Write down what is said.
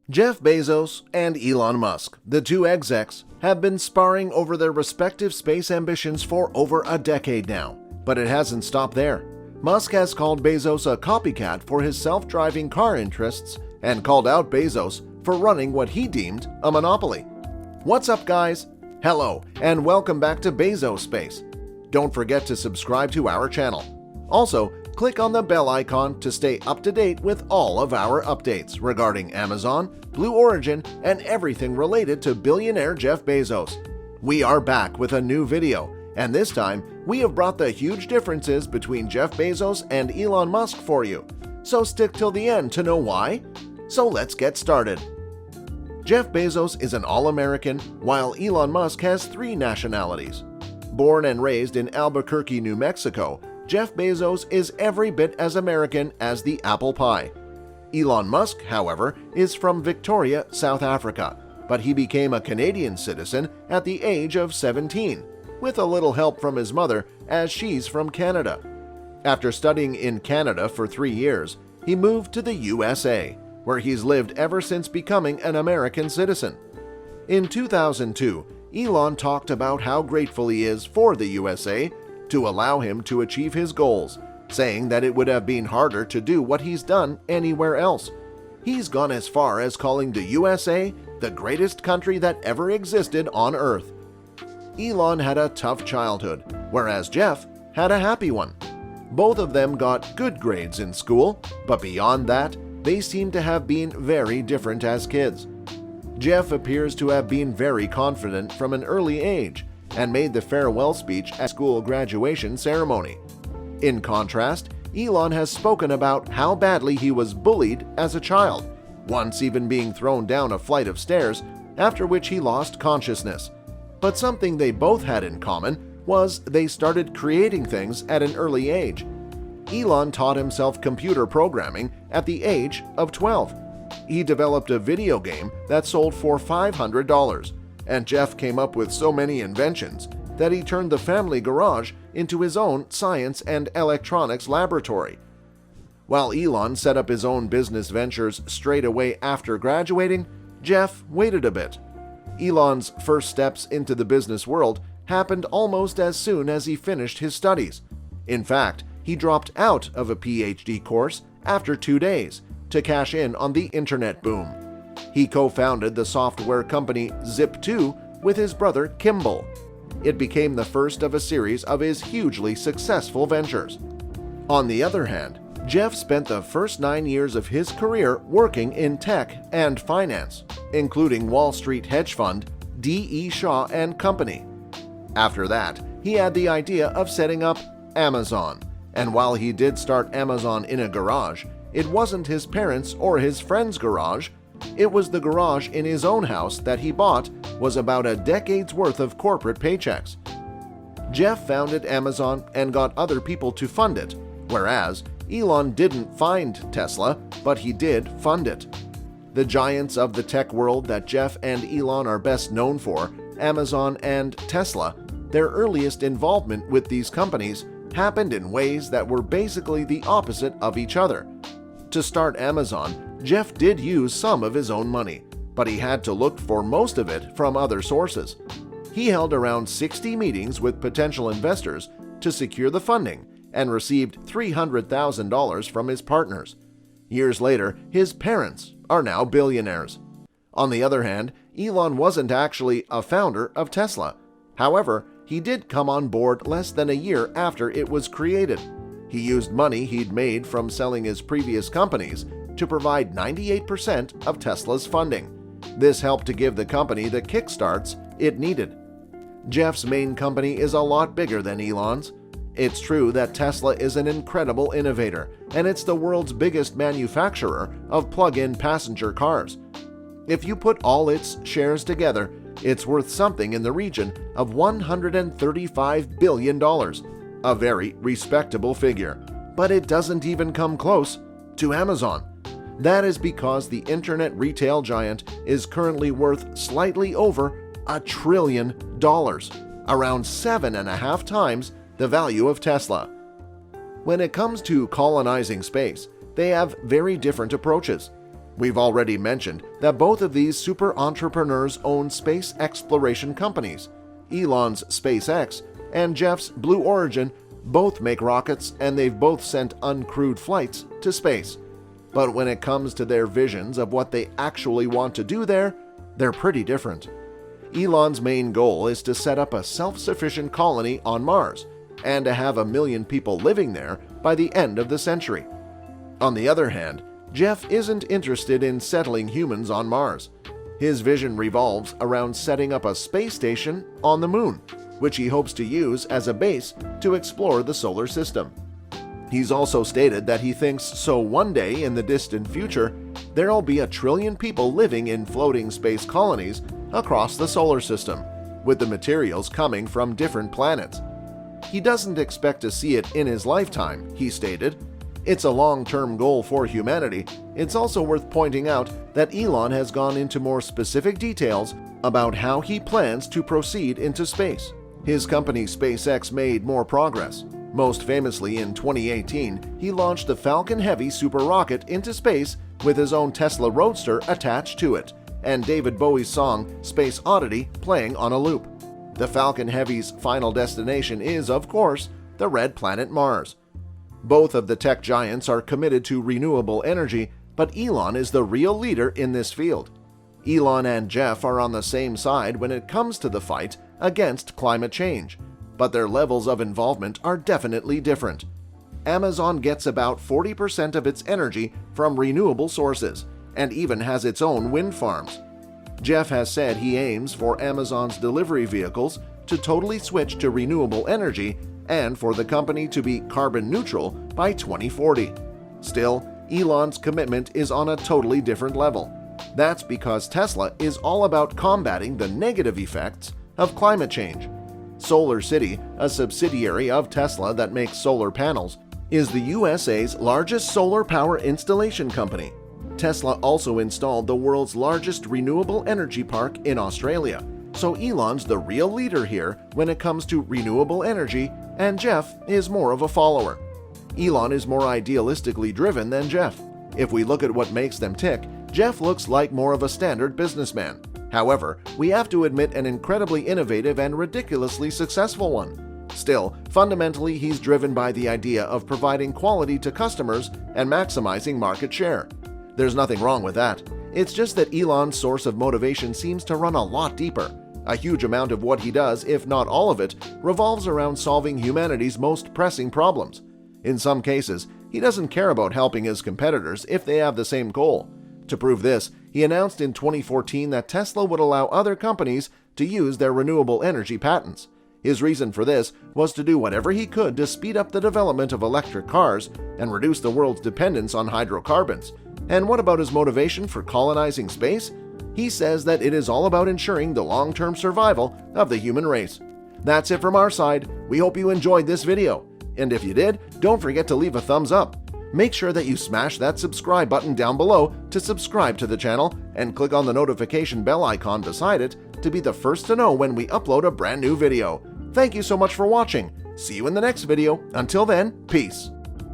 Jeff Bezos and Elon Musk, the two execs, have been sparring over their respective space ambitions for over a decade now. But it hasn't stopped there. Musk has called Bezos a copycat for his self-driving car interests and called out Bezos for running what he deemed a monopoly. What's up, guys? Hello, and welcome back to Bezos Space. Don't forget to subscribe to our channel. Also, click on the bell icon to stay up to date with all of our updates regarding Amazon, Blue Origin, and everything related to billionaire Jeff Bezos. We are back with a new video, and this time we have brought the huge differences between Jeff Bezos and Elon Musk for you. So stick till the end to know why. So let's get started. Jeff Bezos is an all-American, while Elon Musk has 3 nationalities. Born and raised in Albuquerque, New Mexico, Jeff Bezos is every bit as American as the apple pie. Elon Musk, however, is from Victoria, South Africa, but he became a Canadian citizen at the age of 17, with a little help from his mother as she's from Canada. After studying in Canada for 3 years, he moved to the USA, where he's lived ever since becoming an American citizen. In 2002, Elon talked about how grateful he is for the USA to allow him to achieve his goals, saying that it would have been harder to do what he's done anywhere else. He's gone as far as calling the USA the greatest country that ever existed on Earth. Elon had a tough childhood, whereas Jeff had a happy one. Both of them got good grades in school, but beyond that, they seem to have been very different as kids. Jeff appears to have been very confident from an early age and made the farewell speech at school graduation ceremony. In contrast, Elon has spoken about how badly he was bullied as a child, once even being thrown down a flight of stairs, after which he lost consciousness. But something they both had in common was they started creating things at an early age. Elon taught himself computer programming at the age of 12. He developed a video game that sold for $500, and Jeff came up with so many inventions that he turned the family garage into his own science and electronics laboratory. While Elon set up his own business ventures straight away after graduating, Jeff waited a bit. Elon's first steps into the business world happened almost as soon as he finished his studies. In fact, he dropped out of a PhD course after 2 days to cash in on the internet boom. He co-founded the software company Zip2 with his brother Kimball. It became the first of a series of his hugely successful ventures. On the other hand, Jeff spent the first 9 years of his career working in tech and finance, including Wall Street hedge fund D.E. Shaw and Company. After that, he had the idea of setting up Amazon, and while he did start Amazon in a garage, it wasn't his parents' or his friend's garage. It was the garage in his own house that he bought was about a decade's worth of corporate paychecks. Jeff founded Amazon and got other people to fund it, whereas Elon didn't find Tesla, but he did fund it. The giants of the tech world that Jeff and Elon are best known for, Amazon and Tesla, their earliest involvement with these companies happened in ways that were basically the opposite of each other. To start Amazon, Jeff did use some of his own money, but he had to look for most of it from other sources. He held around 60 meetings with potential investors to secure the funding and received $300,000 from his partners. Years later, his parents are now billionaires. On the other hand, Elon wasn't actually a founder of Tesla. However, he did come on board less than a year after it was created. He used money he'd made from selling his previous companies to provide 98% of Tesla's funding. This helped to give the company the kickstarts it needed. Jeff's main company is a lot bigger than Elon's. It's true that Tesla is an incredible innovator, and it's the world's biggest manufacturer of plug-in passenger cars. If you put all its shares together, it's worth something in the region of $135 billion, a very respectable figure. But it doesn't even come close to Amazon. That is because the internet retail giant is currently worth slightly over $1 trillion, around 7.5 times the value of Tesla. When it comes to colonizing space, they have very different approaches. We've already mentioned that both of these super entrepreneurs own space exploration companies. Elon's SpaceX and Jeff's Blue Origin both make rockets, and they've both sent uncrewed flights to space. But when it comes to their visions of what they actually want to do there, they're pretty different. Elon's main goal is to set up a self-sufficient colony on Mars and to have 1 million people living there by the end of the century. On the other hand, Jeff isn't interested in settling humans on Mars. His vision revolves around setting up a space station on the Moon, which he hopes to use as a base to explore the solar system. He's also stated that he thinks so one day in the distant future, there'll be 1 trillion people living in floating space colonies across the solar system, with the materials coming from different planets. He doesn't expect to see it in his lifetime, he stated. It's a long-term goal for humanity. It's also worth pointing out that Elon has gone into more specific details about how he plans to proceed into space. His company SpaceX made more progress. Most famously, in 2018, he launched the Falcon Heavy super rocket into space with his own Tesla Roadster attached to it, and David Bowie's song Space Oddity playing on a loop. The Falcon Heavy's final destination is, of course, the red planet Mars. Both of the tech giants are committed to renewable energy, but Elon is the real leader in this field. Elon and Jeff are on the same side when it comes to the fight against climate change, but their levels of involvement are definitely different. Amazon gets about 40% of its energy from renewable sources and even has its own wind farms. Jeff has said he aims for Amazon's delivery vehicles to totally switch to renewable energy and for the company to be carbon neutral by 2040. Still, Elon's commitment is on a totally different level. That's because Tesla is all about combating the negative effects of climate change. Solar City, a subsidiary of Tesla that makes solar panels, is the USA's largest solar power installation company. Tesla also installed the world's largest renewable energy park in Australia, so Elon's the real leader here when it comes to renewable energy, and Jeff is more of a follower. Elon is more idealistically driven than Jeff. If we look at what makes them tick, Jeff looks like more of a standard businessman. However, we have to admit an incredibly innovative and ridiculously successful one. Still, fundamentally, he's driven by the idea of providing quality to customers and maximizing market share. There's nothing wrong with that. It's just that Elon's source of motivation seems to run a lot deeper. A huge amount of what he does, if not all of it, revolves around solving humanity's most pressing problems. In some cases, he doesn't care about helping his competitors if they have the same goal. To prove this, he announced in 2014 that Tesla would allow other companies to use their renewable energy patents. His reason for this was to do whatever he could to speed up the development of electric cars and reduce the world's dependence on hydrocarbons. And what about his motivation for colonizing space? He says that it is all about ensuring the long-term survival of the human race. That's it from our side. We hope you enjoyed this video. And if you did, don't forget to leave a thumbs up. Make sure that you smash that subscribe button down below to subscribe to the channel and click on the notification bell icon beside it to be the first to know when we upload a brand new video. Thank you so much for watching. See you in the next video. Until then, peace.